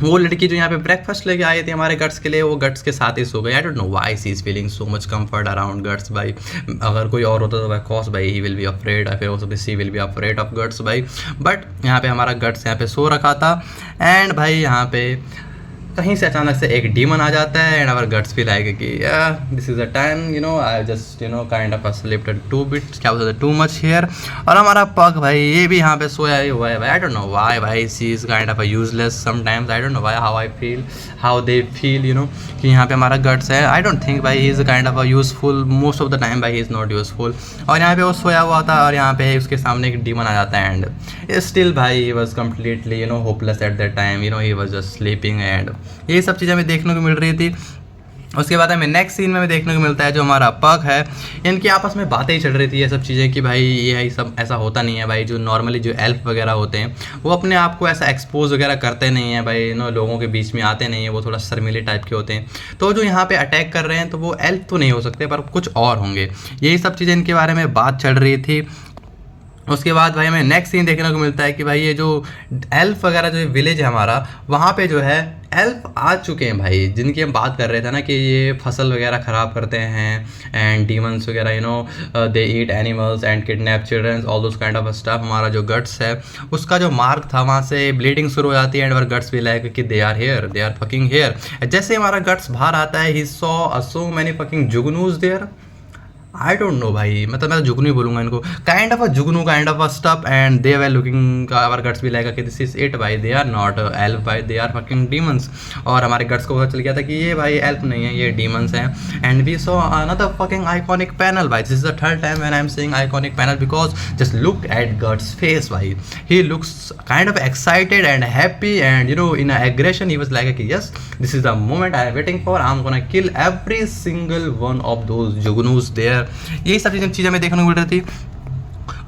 वो लड़की जो यहाँ पे ब्रेकफास्ट लेके आई थी हमारे गट्स के लिए, वो गट्स के साथ ही सो गई। I don't know why she is feeling so much comfort around guts भाई। अगर कोई और होता तो भाई कॉस भाई ही विल बी अफ्रेड, फिर हो सकती she will be afraid of Guts भाई, बट यहाँ पे हमारा गट्स यहाँ पे सो रखा था एंड भाई यहाँ पे कहीं से अचानक से एक डीमन आ जाता है एंड आवर गट्स फील आएगा कि this is a time you know I just you know kind of slipped two bit क्या बोलते टू मच हियर। और हमारा पग भाई ये भी यहाँ पे सोया ही हुआ है भाई। आई डोंट नो व्हाई भाई she is kind of a useless sometimes, I don't know why how I feel how they feel you know कि यहाँ पे हमारा गट्स है। आई डोंट थिंक भाई he is kind of a useful most of the time भाई, he is not useful. और यहाँ पे वो सोया हुआ था और यहाँ पे उसके सामने एक डीमन आ जाता है एंड स्टिल भाई he was completely you know hopeless eight that time, you know he was just sleeping and ये सब चीज़ें हमें देखने को मिल रही थी। उसके बाद हमें नेक्स्ट सीन में देखने को मिलता है जो हमारा पग है, इनकी आपस में बातें ही चल रही थी ये सब चीज़ें कि भाई ये सब ऐसा होता नहीं है भाई, जो नॉर्मली जो एल्फ वगैरह होते हैं वो अपने आप को ऐसा एक्सपोज वगैरह करते नहीं है भाई, नो लोगों के बीच में आते नहीं है, वो थोड़ा शर्मीले टाइप के होते हैं। तो जो यहाँ पे अटैक कर रहे हैं तो वो एल्फ तो नहीं हो सकते पर कुछ और होंगे, यही सब चीज़ें इनके बारे में बात चल रही थी। उसके बाद भाई हमें नेक्स्ट सीन देखने को मिलता है कि भाई ये जो एल्फ वगैरह जो विलेज है हमारा, वहाँ पे जो है एल्फ आ चुके हैं भाई, जिनकी हम बात कर रहे थे ना कि ये फसल वगैरह ख़राब करते हैं एंड डीमंस वगैरह you know they eat animals and kidnap childrens all those kind of stuff. हमारा जो गट्स है उसका जो मार्क था वहाँ से ब्लीडिंग शुरू हो जाती है एंड अवर गट्स भी लाइक कि they are here, they are fucking here. जैसे हमारा गट्स बाहर आता है he saw so many fucking jugnus there, I don't know भाई, मतलब मैं तो जुगनू ही बोलूँगा इनको, काइंड ऑफ अ जुगनू kind of a stuff and they were looking our guts भी लाइक कि दिस इज इट भाई, दे आर नॉट एल्फ भाई, दे आर फकिंग डीमंस। और हमारे गट्स को पता चल गया था कि ये भाई एल्फ नहीं है, ये डीमंस हैं and we saw another fucking iconic panel भाई। This is the third time when I am saying iconic panel because just look at Guts face भाई, he looks kind of excited and happy and you know in aggression he was like कि yes this is the moment I am waiting for, I am gonna kill every single one of those jugnus there. यही सब चीज़ें हमें देखने को मिल रही थी।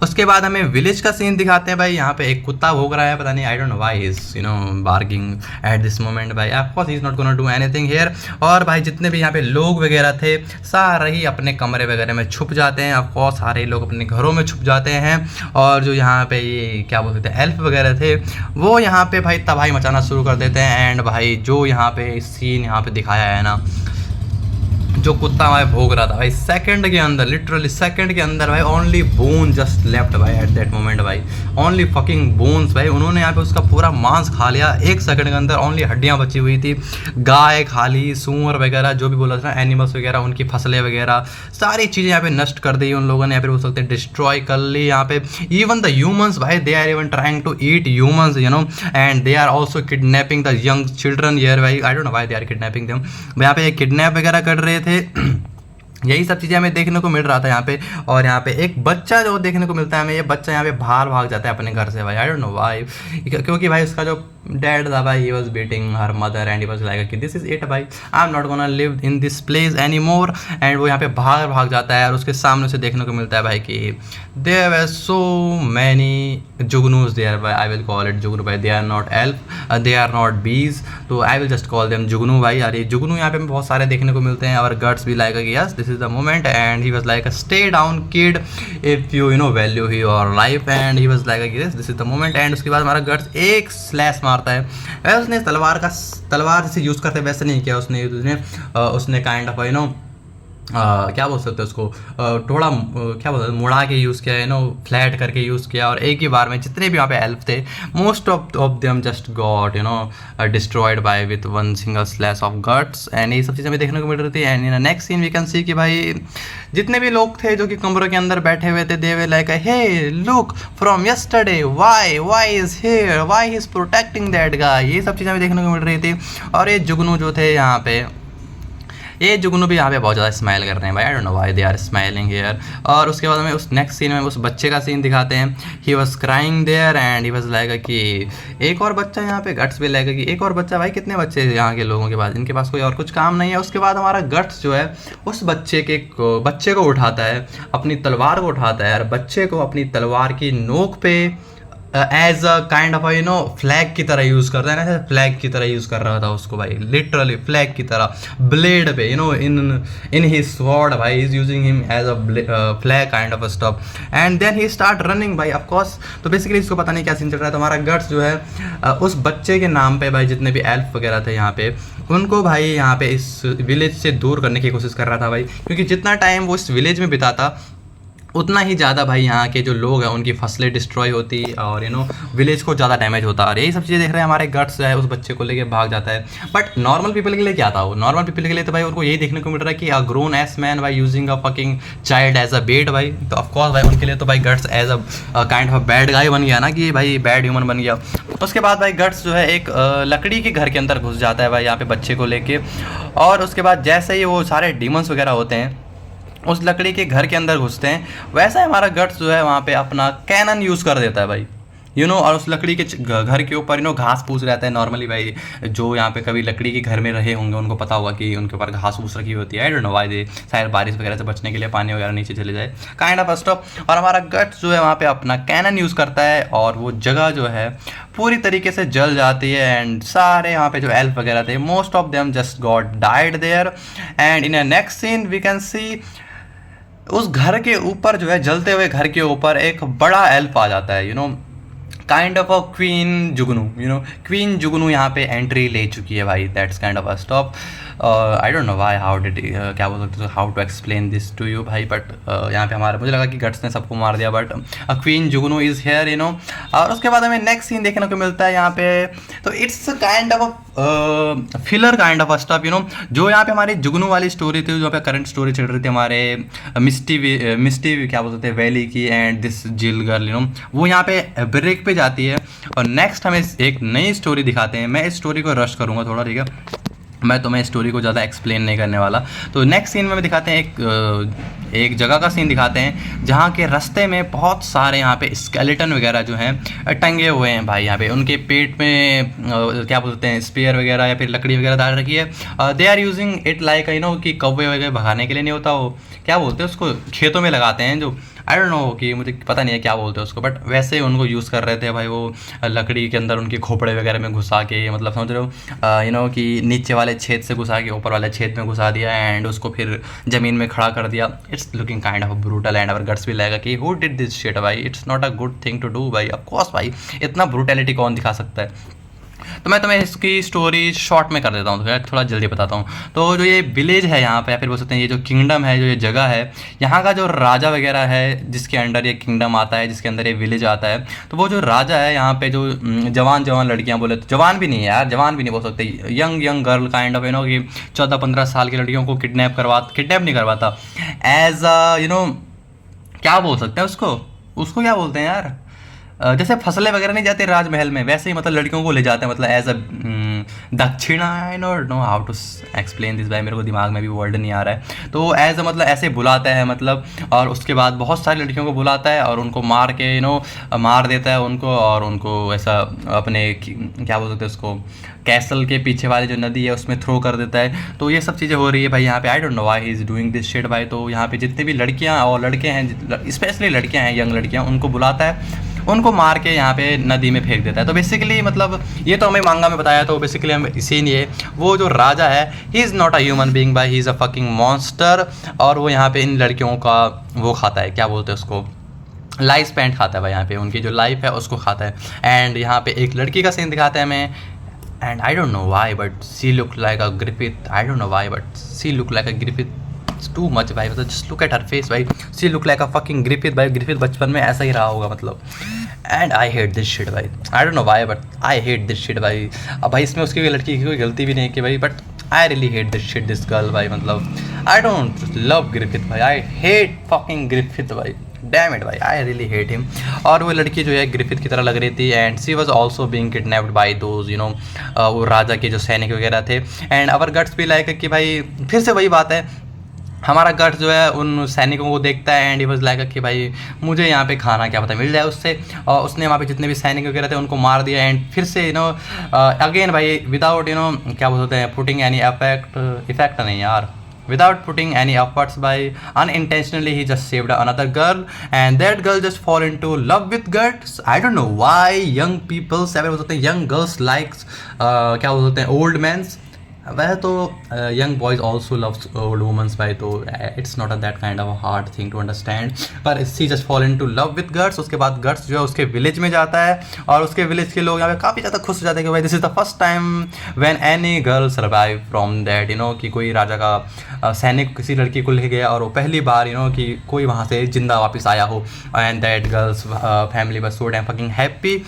उसके बाद हमें विलेज का सीन दिखाते हैं भाई, यहाँ पे एक कुत्ता भौंक रहा है, पता नहीं I don't know why is you know barging at this moment भाई, of course he is not gonna do anything here. और भाई जितने भी यहाँ पे लोग वगैरह थे सारे ही अपने कमरे वगैरह में छुप जाते हैं, ऑफ कोर्स सारे लोग अपने घरों में छुप जाते हैं। और जो यहाँ पे ये क्या बोल सकते हैं एल्फ वगैरह थे वो यहाँ पे भाई तबाही मचाना शुरू कर देते हैं एंड भाई जो यहाँ पे सीन यहाँ पे दिखाया है ना, जो कुत्ता हमारे भोग रहा था भाई सेकंड के अंदर, लिटरली सेकंड के अंदर भाई ओनली बोन जस्ट लेफ्ट भाई एट दैट मोमेंट भाई, ओनली फकिंग बोन्स भाई, उन्होंने यहाँ पे उसका पूरा मांस खा लिया एक सेकंड के अंदर, ओनली हड्डियाँ बची हुई थी। गाय खा ली, सूअर वगैरह जो भी बोला था एनिमल्स वगैरह, उनकी फसलें वगैरह सारी चीज़ें यहाँ पे नष्ट कर दी उन लोगों ने, यहाँ पे बोल सकते हैं डिस्ट्रॉय कर ली। यहाँ पे इवन द ह्यूमंस भाई they are even trying to eat humans you know and they are also kidnapping the young children here भाई, I don't know why they are kidnapping them, यहाँ पे किडनैप वगैरह कर रहे थे। यही सब चीज़ें हमें देखने को मिल रहा था यहाँ पे। और यहाँ पे एक बच्चा जो देखने को मिलता है हमें, ये बच्चा यहाँ पे बाहर भाग जाता है अपने घर से भाई, आई डोंट नो व्हाई, क्योंकि भाई उसका जो डैड था भाई he was beating her mother and he was like कि दिस इज इट भाई, आई am not gonna live in this place any more and वो यहाँ पे बाहर भाग जाता है। और उसके सामने से देखने को मिलता है भाई कि there were so many jugnus there भाई, I will call it jugnu भाई, they are not elf, they are not bees, तो I will just call them jugnu भाई। यार ये जुगनू यहाँ पे बहुत सारे देखने को मिलते हैं और गट्स भी लाइक कि yes this is the moment and he was like stay down kid if you know value your life and he was like yes this is the moment. And उसके बाद हमारा गट्स एक slash मारता है, वैसे उसने तलवार जैसे यूज़ करते वैसे नहीं किया उसने काइंड ऑफ यू नो क्या बोल सकते हैं उसको, थोड़ा क्या बोलते हैं, मुड़ा के यूज़ किया, फ्लैट करके यूज़ किया, और एक ही बार में जितने भी यहाँ पे एल्फ थे, most of them just got destroyed by with one single slash of guts. And ये सब चीज़ें हमें देखने को मिल रही थी। And in next scene we can see कि भाई जितने भी लोग थे जो कि कमरों के अंदर बैठे हुए थे, they were like hey look from yesterday, why is here, why is protecting that guy, ये सब चीज़ें हमें देखने को मिल रही थी। और ये जुगनू जो थे यहाँ पे, ये जुगनू भी यहाँ पे बहुत ज़्यादा स्माइल कर रहे हैं भाई, I don't know why they are smiling here. और उसके बाद हमें उस नेक्स्ट सीन में उस बच्चे का सीन दिखाते हैं। He was crying there and he was like कि एक और बच्चा यहाँ पे, गट्स भी लाइक कि एक और बच्चा, भाई कितने बच्चे यहाँ के लोगों के पास, इनके पास कोई और कुछ काम नहीं है। उसके बाद हमारा गट्स जो है उस बच्चे को उठाता है, अपनी तलवार को उठाता है, और बच्चे को अपनी तलवार की नोक पे as a kind of flag की तरह यूज़ करता है ना, फ्लैग की तरह यूज़ कर रहा था उसको भाई, लिटरली फ्लैग की तरह, ब्लेड पे इन हिज स्वॉर्ड भाई, is using him as a flag kind of stuff. And then he start running भाई, ऑफ कोर्स। तो बेसिकली इसको पता नहीं क्या सीन चल रहा है। तो हमारा गट्स जो है उस बच्चे के नाम पे भाई, जितने भी एल्फ वगैरह थे यहाँ पे, उनको भाई यहाँ पे इस विलेज से दूर करने की कोशिश कर रहा था भाई, क्योंकि जितना टाइम वो इस विलेज में बिताता उतना ही ज़्यादा भाई यहाँ के जो लोग हैं उनकी फसलें डिस्ट्रॉय होती, और विलेज को ज़्यादा डैमेज होता। और यही सब चीज़ें देख रहे हैं हमारे गट्स जो है, उस बच्चे को लेके भाग जाता है। बट नॉर्मल पीपल के लिए क्या था, वो नॉर्मल पीपल के लिए तो भाई उनको यही देखने को मिल रहा है कि अ ग्रोन एस मैन भाई using a fucking child as a bait भाई। तो ऑफकोर्स भाई उनके लिए तो भाई Guts as a kind of bad guy बन गया ना, कि भाई बैड ह्यूमन बन गया। उसके बाद भाई गट्स जो है एक लकड़ी के घर के अंदर घुस जाता है भाई, यहाँ पे बच्चे को लेके। और उसके बाद जैसे ही वो सारे डीमंस वगैरह होते हैं उस लकड़ी के घर के अंदर घुसते हैं, वैसा हमारा गट्स जो है वहाँ पे अपना कैनन यूज़ कर देता है भाई, और उस लकड़ी के घर के ऊपर घास फूस रहता है। नॉर्मली भाई जो यहाँ पे कभी लकड़ी के घर में रहे होंगे उनको पता होगा कि उनके ऊपर घास फूस रखी होती है। आई डोंट नो व्हाई दे, शायद बारिश वगैरह से बचने के लिए, पानी वगैरह नीचे चले जाए, काइंड ऑफ स्टफ। और हमारा गट्स जो है वहाँ पे अपना कैनन यूज़ करता है, और वो जगह जो है पूरी तरीके से जल जाती है। एंड सारे यहाँ पे जो एल्फ वगैरह थे, most of them just got died there. And in a next scene we can see उस घर के ऊपर जो है, जलते हुए घर के ऊपर एक बड़ा एल्फ आ जाता है, काइंड ऑफ अ क्वीन जुगनू, क्वीन जुगनू यहाँ पे एंट्री ले चुकी है भाई। That's kind of a stop. I don't know why, how did, क्या बोल सकते हो, how to explain this to you भाई। बट यहाँ पे हमारे, मुझे लगा कि गट्स ने सबको मार दिया, but queen Jugnu is here, और उसके बाद हमें नेक्स्ट सीन देखने को मिलता है यहाँ पे। तो it's kind of filler kind of stuff, जो यहाँ पे हमारी जुगनू वाली स्टोरी थी, जो पे करंट स्टोरी चल रही थी हमारे मिस्टी क्या बोल सकते हैं वैली की, एंड दिस जिल गर्ल, वो यहाँ पे ब्रेक पे जाती है। और नेक्स्ट हमें एक नई स्टोरी दिखाते हैं। मैं इस स्टोरी को रश करूँगा थोड़ा, ठीक है, मैं तुम्हें स्टोरी को ज़्यादा एक्सप्लेन नहीं करने वाला। तो नेक्स्ट सीन में दिखाते हैं एक जगह का सीन दिखाते हैं, जहाँ के रास्ते में बहुत सारे यहाँ पे स्केलेटन वगैरह जो हैं टंगे हुए हैं भाई। यहाँ पे उनके पेट में क्या बोलते हैं, स्पेयर वगैरह या फिर लकड़ी वगैरह डाल रखी है। They are using it like कि कौवे वगैरह भगाने के लिए नहीं होता, वो क्या बोलते हैं उसको, खेतों में लगाते हैं जो, आई डोंट नो कि मुझे पता नहीं है क्या बोलते हैं उसको, बट वैसे उनको यूज़ कर रहे थे भाई। वो लकड़ी के अंदर उनके खोपड़े वगैरह में घुसा के, मतलब समझ रहे हो, कि नीचे वाले छेद से घुसा के ऊपर वाले छेद में घुसा दिया, एंड उसको फिर ज़मीन में खड़ा कर दिया। It's looking kind of brutal, and our guts भी लगेगा कि हु डिड दिस शिट भाई, it's not a good thing to do भाई। ऑफ कोर्स भाई इतना ब्रूटैलिटी कौन दिखा सकता है। तो मैं तुम्हें इसकी स्टोरी शॉर्ट में कर देता हूँ, तो थोड़ा जल्दी बताता हूँ। तो जो ये विलेज है यहाँ पे, या फिर बोल सकते हैं ये जो किंगडम है, जो ये जगह है, यहाँ का जो राजा वगैरह है, जिसके अंडर ये किंगडम आता है, जिसके अंदर ये विलेज आता है, तो वो जो राजा है यहाँ पे, जो जवान लड़कियाँ, बोले तो जवान भी नहीं है यार, जवान भी नहीं बोल सकते, यंग गर्ल काइंड ऑफ कि 14-15 साल की लड़कियों को किडनैप नहीं करवाता, एज क्या बोल सकते हैं उसको क्या बोलते हैं यार, जैसे फसलें वगैरह नहीं जाते राजमहल में, वैसे ही मतलब लड़कियों को ले जाते हैं, मतलब एज अ दक्षिणा, I don't know how to explain this भाई, मेरे को दिमाग में भी वर्ड नहीं आ रहा है। तो एज अ मतलब ऐसे बुलाता है मतलब, और उसके बाद बहुत सारी लड़कियों को बुलाता है और उनको मार के मार देता है उनको, और उनको ऐसा अपने क्या बोल सकते हैं उसको, कैसल के पीछे वाली जो नदी है उसमें थ्रो कर देता है। तो ये सब चीज़ें हो रही है भाई यहाँ पे। आई don't know why he is doing this shit भाई। तो यहाँ पे जितने भी लड़कियाँ और लड़के हैं, स्पेशली लड़कियाँ हैं, यंग लड़कियाँ, उनको बुलाता है, उनको मार के यहाँ पे नदी में फेंक देता है। तो बेसिकली मतलब ये तो हमें मांगा में बताया, तो बेसिकली हम इसी लिए, वो जो राजा है, he is not a human being भाई, he is a fucking monster. और वो यहाँ पे इन लड़कियों का वो खाता है, क्या बोलते हैं उसको, लाइफ स्पेंड खाता है भाई, यहाँ पे उनकी जो लाइफ है उसको खाता है। एंड यहाँ पे एक लड़की का सीन दिखाते हैं हमें, and I don't know why but she look like a Griffith, I don't know why but she look like a Griffith, it's too much भाई, मतलब just look at her face भाई, she look like a fucking Griffith भाई, Griffith बचपन में ऐसा ही रहा होगा मतलब। And I hate this shit भाई, I don't know why but I hate this shit भाई। अब भाई इसमें उसकी लड़की की कोई गलती भी नहीं है कि भाई, but I really hate this shit this girl भाई, मतलब आई डोंट लव ग्रिफिथ भाई, आई हेट फकिंग ग्रिफिथ भाई, डैम इट भाई, आई रियली हेट हिम। और वो लड़की जो है ग्रिफिथ की तरह लग रही थी, and she was also being kidnapped by those you know, वो राजा के जो सैनिक वगैरह थे। एंड अवर गट्स भी लाइक कि भाई फिर से वही बात है, हमारा गट्स जो है उन सैनिकों को देखता है एंड ही वाज लाइक कि भाई मुझे यहाँ पे खाना क्या पता मिल जाए उससे, और उसने वहाँ पे जितने भी सैनिक वगैरह थे उनको मार दिया। एंड फिर से यू नो अगेन भाई विदाउट यू नो क्या बोलते हैं पुटिंग एनी इफेक्ट नहीं यार, without putting any efforts by unintentionally he just saved another girl, and that girl just fall into love with guts. I don't know why young people बोलते हैं young girls likes क्या बोलते हैं old men's, वह तो young boys also loves old womens भाई, तो it's not a that kind of hard thing to understand. पर she just fall in to love with Guts. उसके बाद गट्स जो है उसके विलेज में जाता है, और उसके विलेज के लोग यहाँ पे काफ़ी ज़्यादा खुश हो जाते हैं कि भाई this is the first time when any girl survive from that you know, कि कोई राजा का सैनिक किसी लड़की को लेके गया और वो पहली बार यू नो कि कोई वहाँ से जिंदा वापस आया हो। And that girls family was so damn fucking happy.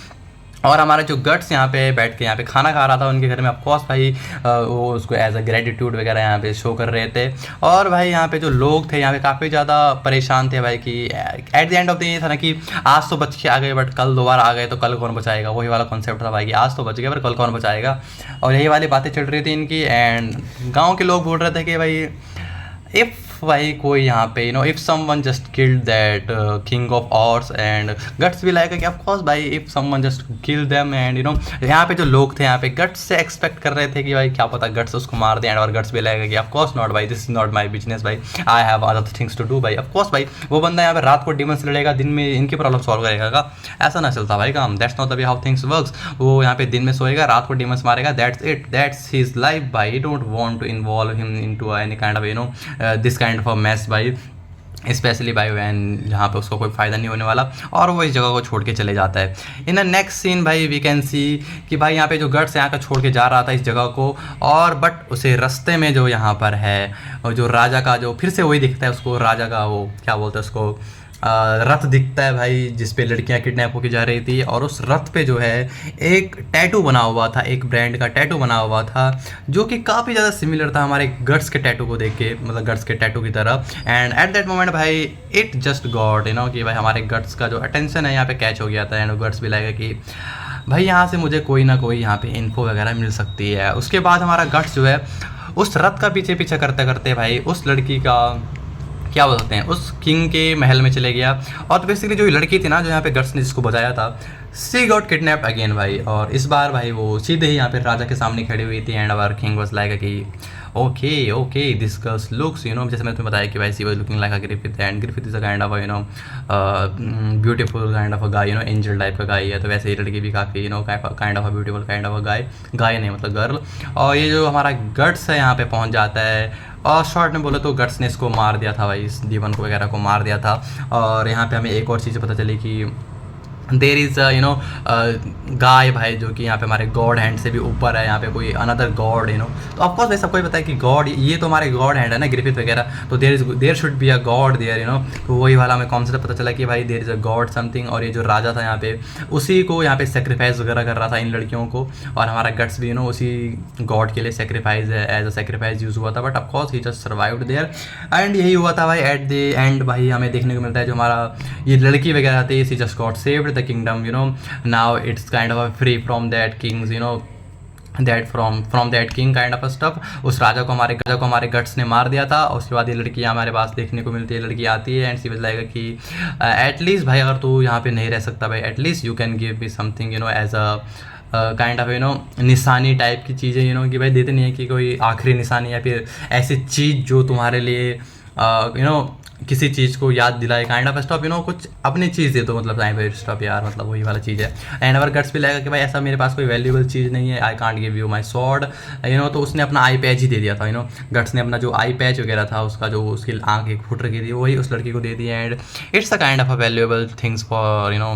और हमारा जो गट्स यहाँ पे बैठ के यहाँ पे खाना खा रहा था उनके घर में, ऑफकोर्स भाई वो उसको एज अ ग्रेटिट्यूड वगैरह यहाँ पे शो कर रहे थे। और भाई यहाँ पे जो लोग थे यहाँ पे काफ़ी ज़्यादा परेशान थे भाई, कि eight the end of the ये था ना कि आज तो बच के आ गए बट कल दोबारा आ गए तो कल कौन बचाएगा, वही वाला कॉन्सेप्ट था भाई कि आज तो बच गए पर कल कौन बचाएगा, और यही वाली बातें चल रही थी इनकी। एंड गाँव के लोग बोल रहे थे कि भाई इफ़ भाई कोई यहाँ पे you know if someone just killed that king of orcs, and guts भी लाइक कि ऑफ कोर्स भाई if someone just kill them, and you know यहाँ पे जो लोग थे यहाँ पे गट्स से एक्सपेक्ट कर रहे थे कि भाई क्या पता गट्स उसको मार दे, एंड और गट्स भी लाइक कि ऑफ कोर्स नॉट भाई, this is not my business भाई, I have other things to do भाई। ऑफ कोर्स भाई वो बंदा यहाँ पे रात को डिमन से लड़ेगा, दिन में इनकी प्रॉब्लम सॉल्व करेगा का, ऐसा ना चलता भाई काम, that's not the way how things works. वो यहाँ पे दिन में सोएगा, रात को डिमंस मारेगा, that's it, that's his life भाई। You don't want to involve him into any kind of you know this kind of a mess भाई, स्पेशली बाई वैन जहाँ पे उसको कोई फ़ायदा नहीं होने वाला, और वो इस जगह को छोड़ के चले जाता है। इन द नेक्स्ट सीन भाई वी कैन सी कि भाई यहाँ पे जो गट्स यहाँ का छोड़ के जा रहा था इस जगह को, और बट उसे रास्ते में जो यहाँ पर है और जो राजा का जो फिर से वही दिखता है उसको, राजा का वो क्या बोलते हैं उसको रथ दिखता है भाई, जिस पे लड़कियां किडनैप होकर जा रही थी, और उस रथ पे जो है एक टैटू बना हुआ था, एक ब्रांड का टैटू बना हुआ था जो कि काफ़ी ज़्यादा सिमिलर था हमारे गट्स के टैटू को देख के, मतलब गट्स के टैटू की तरह। एंड एट दैट मोमेंट भाई it just got you know कि भाई हमारे गट्स का जो अटेंशन है यहाँ पे कैच हो गया था, एंड गट्स भी लगेगा कि भाई यहाँ से मुझे कोई ना कोई यहाँ पे इन्फो वगैरह मिल सकती है। उसके बाद हमारा गट्स जो है उस रथ का पीछे पीछे करते करते भाई उस लड़की का क्या बोलते हैं उस किंग के महल में चले गया, और बेसिकली जो लड़की थी ना जो यहाँ पे गट्स ने जिसको बजाया था, सी गॉट किडनैप्ड अगेन भाई। और इस बार भाई वो सीधे ही यहाँ पे राजा के सामने खड़ी हुई थी, and our king was like कि okay this girls looks you know, जैसे मैंने तुम्हें बताया कि भाई she was looking like a Griffith, and Griffith is a kind of you know beautiful kind of a guy, you know angel type का guy है, तो वैसे ही लड़की भी काफ़ी you know kind of a beautiful kind of a guy नहीं मतलब गर्ल। और ये जो हमारा गट्स है यहाँ पे पहुँच जाता है, और शॉर्ट में बोले तो गट्स ने इसको मार दिया था भाई, इस दीवन को वगैरह को मार दिया था। और यहाँ पे हमें एक और चीज़ पता चली कि देर इज़ यू नो गाय भाई, जो कि यहाँ पे हमारे गॉड हैंड से भी ऊपर है, यहाँ पे कोई अनदर गॉड यू नो, तो ऑफकोर्स भाई सबको ही पता है कि गॉड ये तो हमारे गॉड हैंड है ना ग्रिफिथ वगैरह, तो there should be a god there you know, तो वही वाला हमें कॉन्सेप्ट पता चला कि भाई there is a god something. और ये जो राजा था यहाँ पे उसी को यहाँ पे सेक्रीफाइस वगैरह कर रहा था इन लड़कियों को, और हमारा गट्स भी यू नो उसी गॉड के लिए sacrifice as a sacrifice use हुआ था, but of course he just survived there. एंड यही हुआ था भाई एट द एंड भाई हमें देखने को मिलता है जो हमारा ये लड़की वगैरह थी, she just got saved the kingdom you know, now it's kind of a free from that kings you know that from that king kind of a stuff। उस राजा को हमारे गट्स ने मार दिया था। उसके बाद ये लड़की हमारे पास देखने को मिलती है, लड़की आती है एंड सी वाज लाइक कि एटलीस्ट भाई अगर तू यहाँ पे नहीं रह सकता भाई, at least you can give me something you know as a kind of you know निशानी टाइप की चीज़ें यू नो, कि भाई देते नहीं है कि कोई आखिरी निशानी या फिर ऐसी चीज़ जो तुम्हारे लिए यू नो किसी चीज़ को याद दिलाए kind of stop you know, कुछ अपनी चीज़ दे दो मतलब टाइम पे स्टॉप यार, मतलब वही वाला चीज़ है। एंड अवर गट्स भी लगेगा कि भाई ऐसा मेरे पास कोई वैल्यूबल चीज़ नहीं है, I can't give you my sword you know, तो उसने अपना आई पैच ही दे दिया था यू नो, गट्स ने अपना जो आई पैच वगैरह था उसका जो उसकी आँख एक फुट रखी थी वही उस लड़की को दे दी। And it's a kind of a valuable things for you know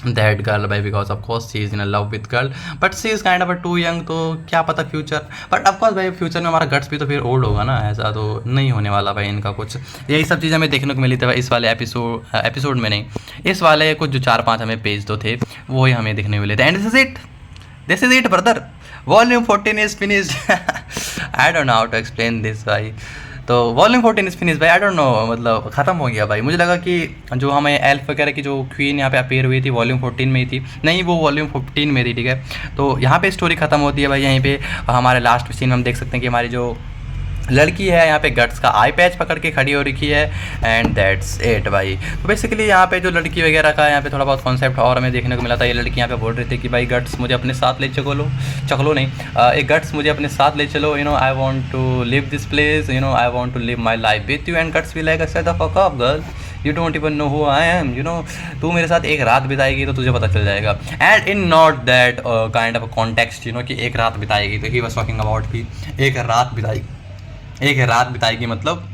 that girl भाई, because of course she is in love with girl, but she is kind of too young, तो क्या पता फ्यूचर, बट ऑफकोर्स भाई future में हमारा guts भी तो फिर ओल्ड होगा ना, ऐसा तो नहीं होने वाला भाई इनका कुछ। यही सब चीज़ें हमें देखने को मिली थी भाई इस वाले एपिसोड में, नहीं इस वाले कुछ जो 4-5 हमें पेज तो थे वो ही हमें देखने को मिले थे। And this is it brother, volume 14 is finished. I don't know how to explain this भाई। तो वॉल्यूम 14 इज फिनिश भाई, आई डोंट नो, मतलब ख़त्म हो गया भाई। मुझे लगा कि जो हमें एल्फ वगैरह की जो क्वीन यहाँ पे अपीयर हुई थी वॉल्यूम 14 में ही थी, नहीं वो वॉल्यूम 15 में थी, ठीक है। तो यहाँ पे स्टोरी ख़त्म होती है भाई। यहीं पे हमारे लास्ट सीन में हम देख सकते हैं कि हमारी जो लड़की है यहाँ पे गट्स का आई पैच पकड़ के खड़ी हो रखी है, एंड दैट्स इट भाई। तो बेसिकली यहाँ पे जो लड़की वगैरह का यहाँ पे थोड़ा बहुत कॉन्सेप्ट और हमें देखने को मिला था। ये लड़की यहाँ पे बोल रही थी कि भाई गट्स मुझे अपने साथ ले चलो नहीं, एक गट्स मुझे अपने साथ ले चलो, you know I want to leave this place, you know I want to live my life with you. And guts be like shut the fuck up girl, you don't even know who I am, you know तू मेरे साथ एक रात बिताएगी तो तुझे पता चल जाएगा। And in not that kind of context, you know कि एक रात बिताएगी, तो ही वाज टॉकिंग अबाउट कि एक रात बिताएगी, मतलब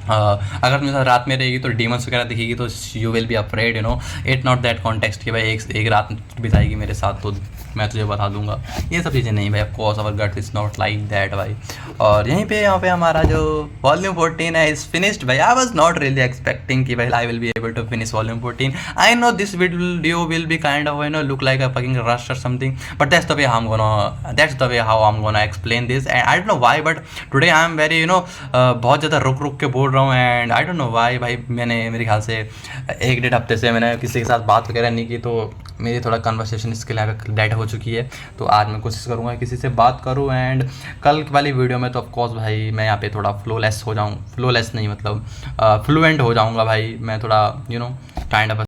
अगर मेरे साथ रात में रहेगी तो डीमंस वगैरह दिखेगी तो you will be afraid, you know it not that context कि भाई एक रात बिताएगी मेरे साथ तो मैं तुझे बता दूंगा, ये सब चीज़ें नहीं भाई। Of course our gut is not like that भाई। और यहाँ पे हमारा जो वॉल्यूम 14 है इज़ फिनिश्ड भाई। I was not really expecting कि भाई I will be able to finish volume 14। I know this video will be kind of, you know look like a fucking rush or something, but that's the way how I am gonna explain this. And I don't know why, but today I am very, you know बहुत ज़्यादा रुक के बोल रहा हूँ। And I don't know why भाई, मैंने मेरे ख्याल से 1-1.5 हफ्ते से मैंने किसी के साथ बात वगैरह नहीं की, तो मेरी थोड़ा कन्वर्सेशन स्किल यहाँ पे डेड हो चुकी है। तो आज मैं कोशिश करूँगा किसी से बात करूँ, एंड कल वाली वीडियो में तो ऑफकोर्स भाई मैं यहाँ पे थोड़ा फ्लोलेस नहीं, मतलब फ्लुएंट हो जाऊँगा भाई। मैं थोड़ा, यू नो काइंड ऑफ